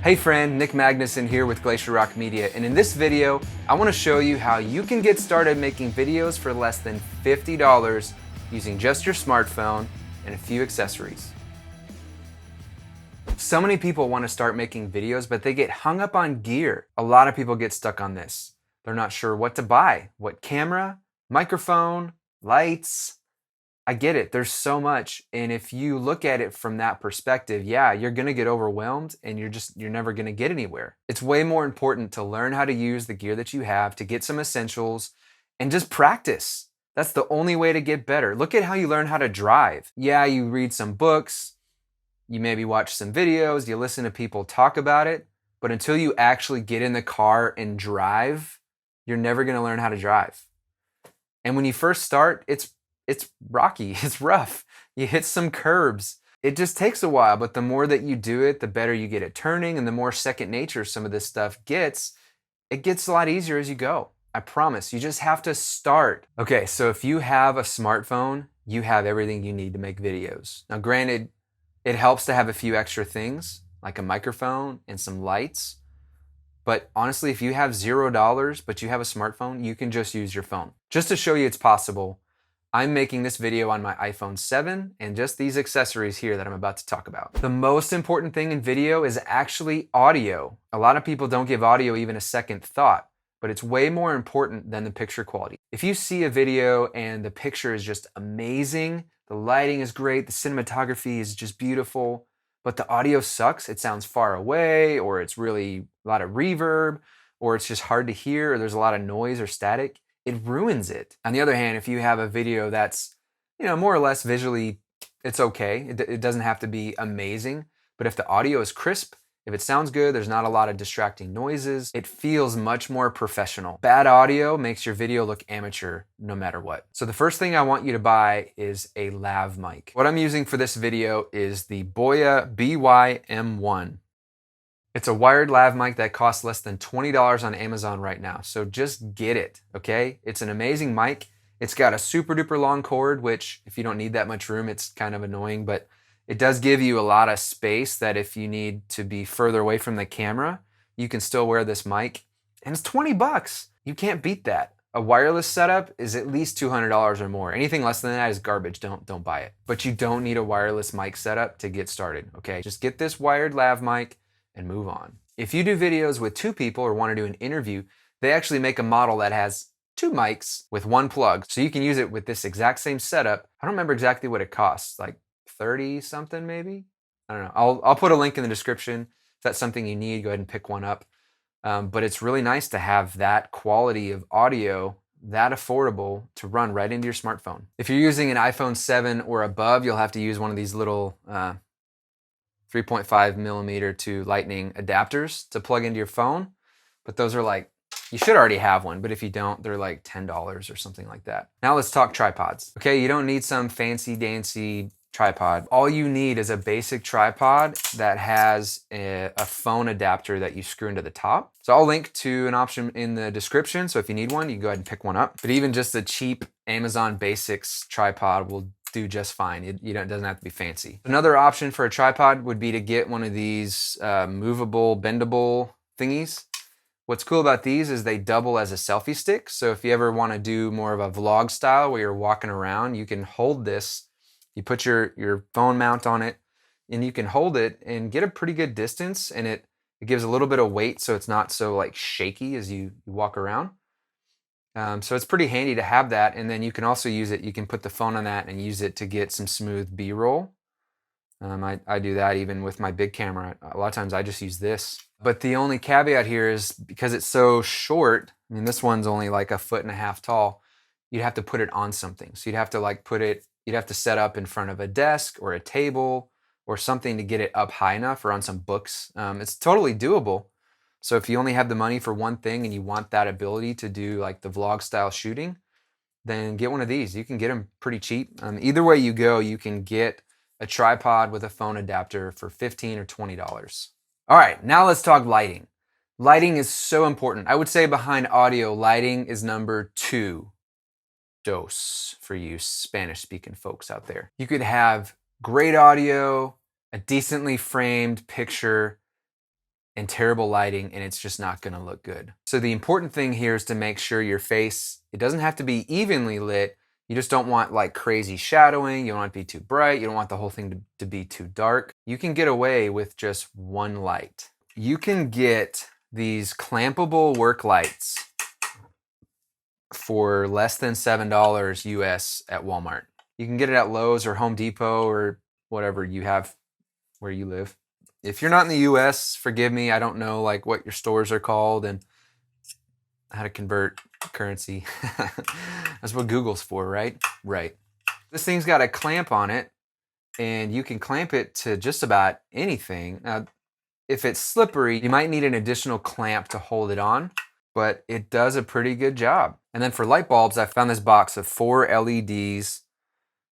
Hey friend, Nick Magnuson here with Glacier Rock Media, and in this video, I want to show you how you can get started making videos for less than $50 using just your smartphone and a few accessories. So many people want to start making videos, but they get hung up on gear. A lot of people get stuck on this. They're not sure what to buy, what camera, microphone, lights. I get it, there's so much, and if you look at it from that perspective, yeah, you're gonna get overwhelmed and you're never gonna get anywhere. It's way more important to learn how to use the gear that you have, to get some essentials, and just practice. That's the only way to get better. Look at how you learn how to drive. Yeah, you read some books, you maybe watch some videos, you listen to people talk about it, but until you actually get in the car and drive, you're never gonna learn how to drive. And when you first start, it's rocky, it's rough. You hit some curbs. It just takes a while, but the more that you do it, the better you get at turning, and the more second nature some of this stuff gets, it gets a lot easier as you go. I promise, you just have to start. Okay, so if you have a smartphone, you have everything you need to make videos. Now granted, it helps to have a few extra things, like a microphone and some lights, but honestly, if you have $0, but you have a smartphone, you can just use your phone. Just to show you it's possible, I'm making this video on my iPhone 7 and just these accessories here that I'm about to talk about. The most important thing in video is actually audio. A lot of people don't give audio even a second thought, but it's way more important than the picture quality. If you see a video and the picture is just amazing, the lighting is great, the cinematography is just beautiful, but the audio sucks, it sounds far away, or it's really a lot of reverb, or it's just hard to hear, or there's a lot of noise or static, it ruins it. On the other hand, if you have a video that's, more or less visually, it's okay. It doesn't have to be amazing, but if the audio is crisp, if it sounds good, there's not a lot of distracting noises, it feels much more professional. Bad audio makes your video look amateur no matter what. So the first thing I want you to buy is a lav mic. What I'm using for this video is the Boya BY-M1. It's a wired lav mic that costs less than $20 on Amazon right now, so just get it, okay? It's an amazing mic. It's got a super duper long cord, which if you don't need that much room, it's kind of annoying, but it does give you a lot of space that if you need to be further away from the camera, you can still wear this mic, and it's 20 bucks. You can't beat that. A wireless setup is at least $200 or more. Anything less than that is garbage, don't buy it. But you don't need a wireless mic setup to get started, okay? Just get this wired lav mic and move on. If you do videos with two people or want to do an interview, they actually make a model that has two mics with one plug. So you can use it with this exact same setup. I don't remember exactly what it costs, like 30 something maybe? I don't know. I'll put a link in the description. If that's something you need, go ahead and pick one up. But it's really nice to have that quality of audio that affordable to run right into your smartphone. If you're using an iPhone 7 or above, you'll have to use one of these little 3.5 millimeter to lightning adapters to plug into your phone. But those are like, you should already have one, but if you don't, they're like $10 or something like that. Now let's talk tripods. Okay, you don't need some fancy dancy tripod. All you need is a basic tripod that has a phone adapter that you screw into the top. So I'll link to an option in the description. So if you need one, you can go ahead and pick one up. But even just a cheap Amazon Basics tripod will do just fine. It doesn't have to be fancy. Another option for a tripod would be to get one of these movable, bendable thingies. What's cool about these is they double as a selfie stick. So if you ever want to do more of a vlog style where you're walking around, you can hold this. You put your phone mount on it and you can hold it and get a pretty good distance, and it gives a little bit of weight so it's not so like shaky as you walk around. So it's pretty handy to have that, and then you can also use it, you can put the phone on that and use it to get some smooth B-roll. I do that even with my big camera. A lot of times I just use this. But the only caveat here is because it's so short, I mean this one's only like 1.5 feet tall, you'd have to put it on something. So you'd have to you'd have to set up in front of a desk or a table or something to get it up high enough, or on some books. It's totally doable. So if you only have the money for one thing and you want that ability to do like the vlog style shooting, then get one of these. You can get them pretty cheap. Either way you go, you can get a tripod with a phone adapter for $15 or $20. All right, now let's talk lighting. Lighting is so important. I would say behind audio, lighting is number 2. Dos for you Spanish-speaking folks out there. You could have great audio, a decently framed picture, and terrible lighting, and it's just not gonna look good. So the important thing here is to make sure your face, it doesn't have to be evenly lit. You just don't want like crazy shadowing. You don't want it to be too bright. You don't want the whole thing to be too dark. You can get away with just one light. You can get these clampable work lights for less than $7 US at Walmart. You can get it at Lowe's or Home Depot or whatever you have where you live. If you're not in the US, forgive me, I don't know like what your stores are called and how to convert currency. That's what Google's for, right? Right. This thing's got a clamp on it, and you can clamp it to just about anything. Now, if it's slippery, you might need an additional clamp to hold it on, but it does a pretty good job. And then for light bulbs, I found this box of 4 LEDs.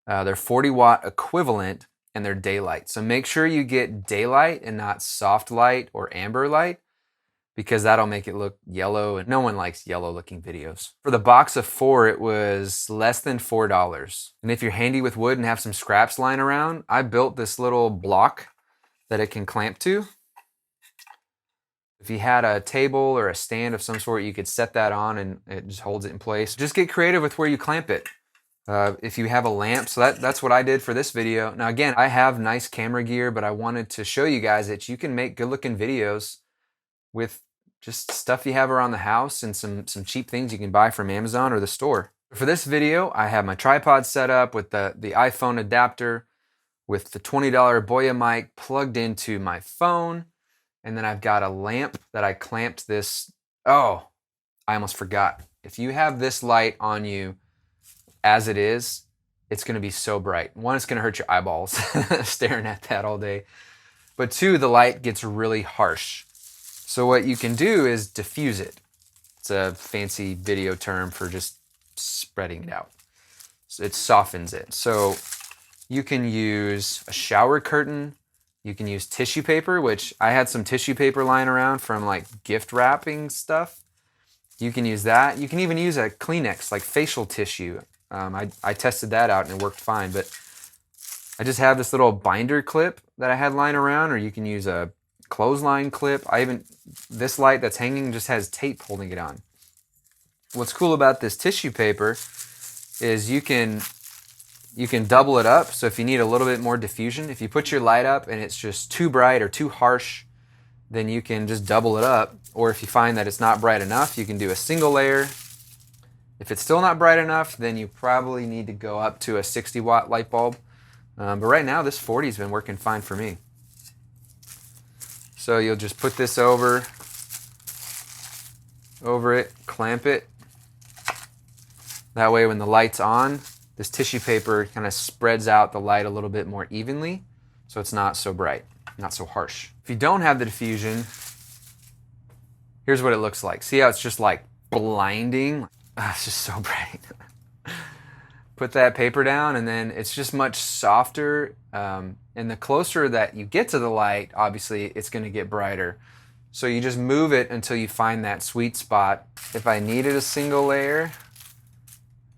They're 40-watt equivalent, and they're daylight. So make sure you get daylight and not soft light or amber light, because that'll make it look yellow, and no one likes yellow looking videos. For the box of 4, it was less than $4. And if you're handy with wood and have some scraps lying around, I built this little block that it can clamp to. If you had a table or a stand of some sort, you could set that on and it just holds it in place. Just get creative with where you clamp it. If you have a lamp, so that's what I did for this video. Now again, I have nice camera gear, but I wanted to show you guys that you can make good looking videos with just stuff you have around the house and some cheap things you can buy from Amazon or the store. For this video, I have my tripod set up with the iPhone adapter with the $20 Boya mic plugged into my phone. And then I've got a lamp that I clamped this. Oh, I almost forgot. If you have this light on you as it is, it's gonna be so bright. One, it's gonna hurt your eyeballs staring at that all day. But two, the light gets really harsh. So what you can do is diffuse it. It's a fancy video term for just spreading it out. So it softens it. So you can use a shower curtain. You can use tissue paper, which I had some tissue paper lying around from like gift wrapping stuff. You can use that. You can even use a Kleenex, like facial tissue. I tested that out and it worked fine, but I just have this little binder clip that I had lying around, or you can use a clothesline clip. This light that's hanging just has tape holding it on. What's cool about this tissue paper is you can double it up. So if you need a little bit more diffusion, if you put your light up and it's just too bright or too harsh, then you can just double it up. Or if you find that it's not bright enough, you can do a single layer. If it's still not bright enough, then you probably need to go up to a 60-watt light bulb. But right now, this 40 has been working fine for me. So you'll just put this over it, clamp it. That way when the light's on, this tissue paper kind of spreads out the light a little bit more evenly, so it's not so bright, not so harsh. If you don't have the diffusion, here's what it looks like. See how it's just like blinding? It's just so bright. Put that paper down and then it's just much softer. And the closer that you get to the light, obviously it's gonna get brighter. So you just move it until you find that sweet spot. If I needed a single layer,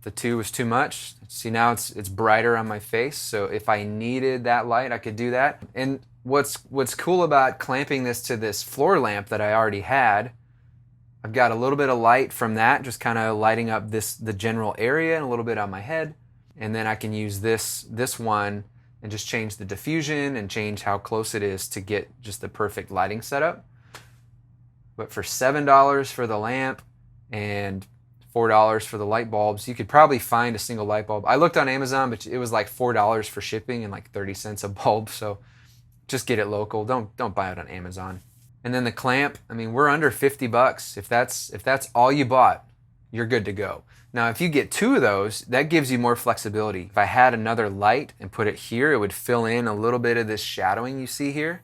the 2 was too much. See, now it's brighter on my face. So if I needed that light, I could do that. And what's cool about clamping this to this floor lamp that I already had, I've got a little bit of light from that, just kind of lighting up the general area and a little bit on my head. And then I can use this one and just change the diffusion and change how close it is to get just the perfect lighting setup. But for $7 for the lamp and $4 for the light bulbs, you could probably find a single light bulb. I looked on Amazon, but it was like $4 for shipping and like 30 cents a bulb. So just get it local. Don't buy it on Amazon. And then the clamp, I mean, we're under 50 bucks. If that's all you bought, you're good to go. Now, if you get 2 of those, that gives you more flexibility. If I had another light and put it here, it would fill in a little bit of this shadowing you see here.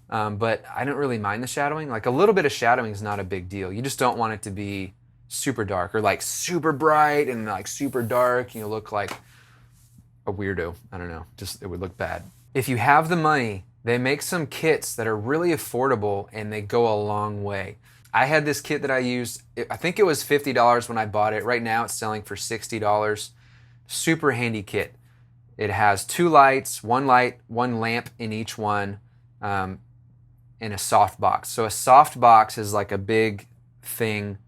But I don't really mind the shadowing. Like a little bit of shadowing is not a big deal. You just don't want it to be super dark or like super bright and like super dark. You look like a weirdo. I don't know, just it would look bad. If you have the money, they make some kits that are really affordable and they go a long way. I had this kit that I used, I think it was $50 when I bought it. Right now it's selling for $60. Super handy kit. It has 2 lights, 1 light, 1 lamp in each one. and a soft box. So a soft box is like a big thing,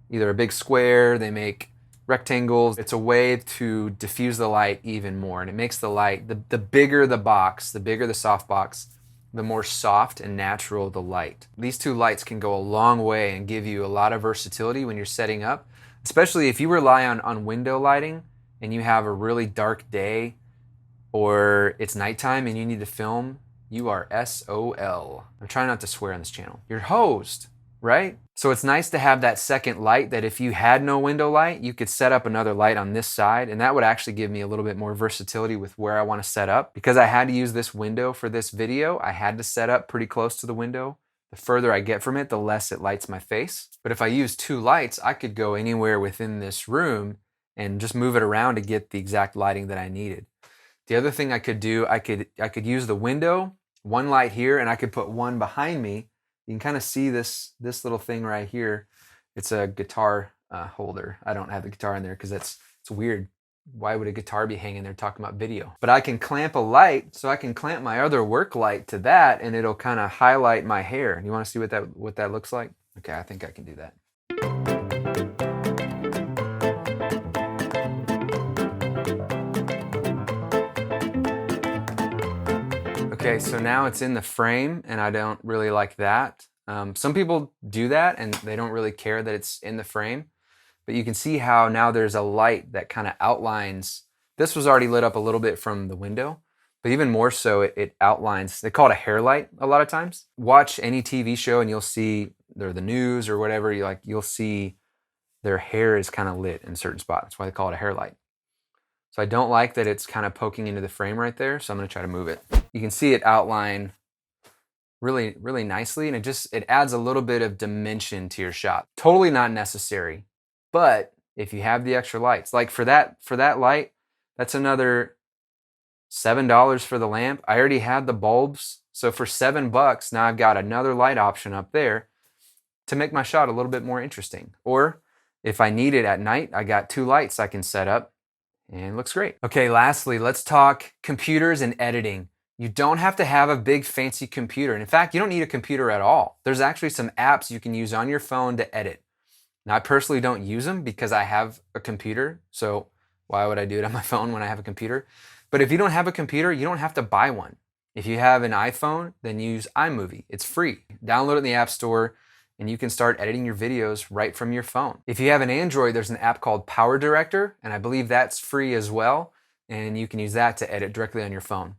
either a big square, they make rectangles. It's a way to diffuse the light even more, and it makes the light, the bigger the box, the bigger the soft box, the more soft and natural the light. These two lights can go a long way and give you a lot of versatility when you're setting up, especially if you rely on window lighting and you have a really dark day or it's nighttime and you need to film. You are SOL. I'm trying not to swear on this channel. You're hosed, right? So it's nice to have that second light that if you had no window light, you could set up another light on this side, and that would actually give me a little bit more versatility with where I want to set up. Because I had to use this window for this video, I had to set up pretty close to the window. The further I get from it, the less it lights my face. But if I use two lights, I could go anywhere within this room and just move it around to get the exact lighting that I needed. The other thing I could do, I could use the window, one light here, and I could put one behind me. You can kind of see this little thing right here. It's a guitar holder. I don't have the guitar in there because it's weird. Why would a guitar be hanging there talking about video? But I can clamp a light, so I can clamp my other work light to that, and it'll kind of highlight my hair. You want to see what that looks like? Okay, I think I can do that. Okay, so now it's in the frame, and I don't really like that. Some people do that, and they don't really care that it's in the frame. But you can see how now there's a light that kind of outlines. This was already lit up a little bit from the window, but even more so, it outlines. They call it a hair light a lot of times. Watch any TV show, and you'll see, or the news or whatever, you'll see their hair is kind of lit in certain spots. That's why they call it a hair light. So I don't like that it's kind of poking into the frame right there, so I'm gonna try to move it. You can see it outline really, really nicely, and it adds a little bit of dimension to your shot. Totally not necessary, but if you have the extra lights, like for that light, that's another $7 for the lamp. I already had the bulbs, so for $7, now I've got another light option up there to make my shot a little bit more interesting. Or if I need it at night, I got two lights I can set up, and it looks great. Okay, lastly, let's talk computers and editing. You don't have to have a big fancy computer. And in fact, you don't need a computer at all. There's actually some apps you can use on your phone to edit. Now, I personally don't use them because I have a computer. So why would I do it on my phone when I have a computer? But if you don't have a computer, you don't have to buy one. If you have an iPhone, then use iMovie. It's free. Download it in the App Store, and you can start editing your videos right from your phone. If you have an Android, there's an app called Power Director, and I believe that's free as well. And you can use that to edit directly on your phone.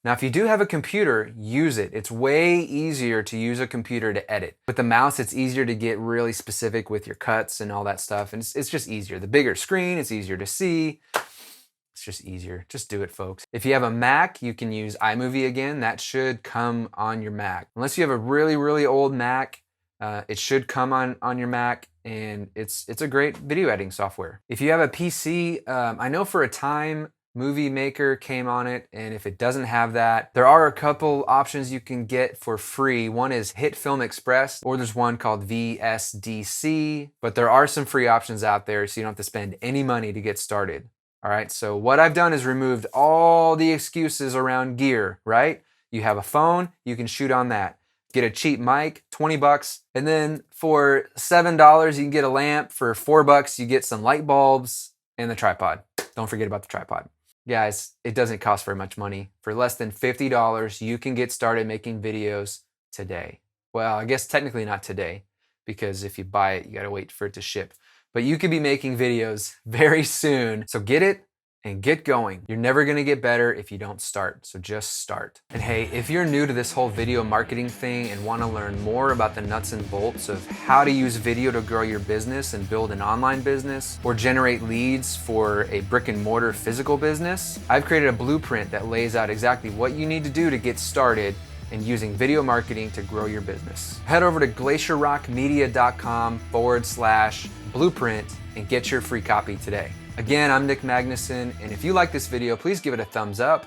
Now, if you do have a computer, use it. It's way easier to use a computer to edit. With the mouse, it's easier to get really specific with your cuts and all that stuff. And it's just easier. The bigger screen, it's easier to see. It's just easier. Just do it, folks. If you have a Mac, you can use iMovie again. That should come on your Mac. Unless you have a really, really old Mac, it should come on your Mac, and it's a great video editing software. If you have a PC, I know for a time, Movie Maker came on it, and if it doesn't have that, there are a couple options you can get for free. One is Hit Film Express, or there's one called VSDC, but there are some free options out there, so you don't have to spend any money to get started. All right, so what I've done is removed all the excuses around gear, right? You have a phone, you can shoot on that. Get a cheap mic, 20 bucks, and then for $7, you can get a lamp. For $4, you get some light bulbs and the tripod. Don't forget about the tripod. Guys, it doesn't cost very much money. For less than $50, you can get started making videos today. Well, I guess technically not today, because if you buy it, you gotta wait for it to ship. But you could be making videos very soon. So get it and get going. You're never gonna get better if you don't start, so just start. And hey, if you're new to this whole video marketing thing and wanna learn more about the nuts and bolts of how to use video to grow your business and build an online business, or generate leads for a brick and mortar physical business, I've created a blueprint that lays out exactly what you need to do to get started in using video marketing to grow your business. Head over to glacierrockmedia.com/blueprint and get your free copy today. Again, I'm Nick Magnuson, and if you like this video, please give it a thumbs up.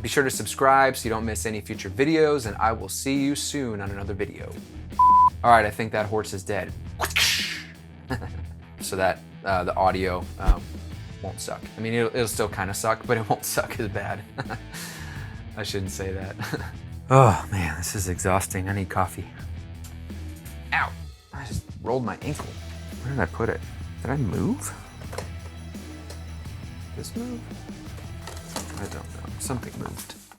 Be sure to subscribe so you don't miss any future videos, and I will see you soon on another video. All right, I think that horse is dead. So that the audio won't suck. I mean, it'll still kind of suck, but it won't suck as bad. I shouldn't say that. Oh man, this is exhausting. I need coffee. Ow, I just rolled my ankle. Where did I put it? Did I move? This move? I don't know, something moved.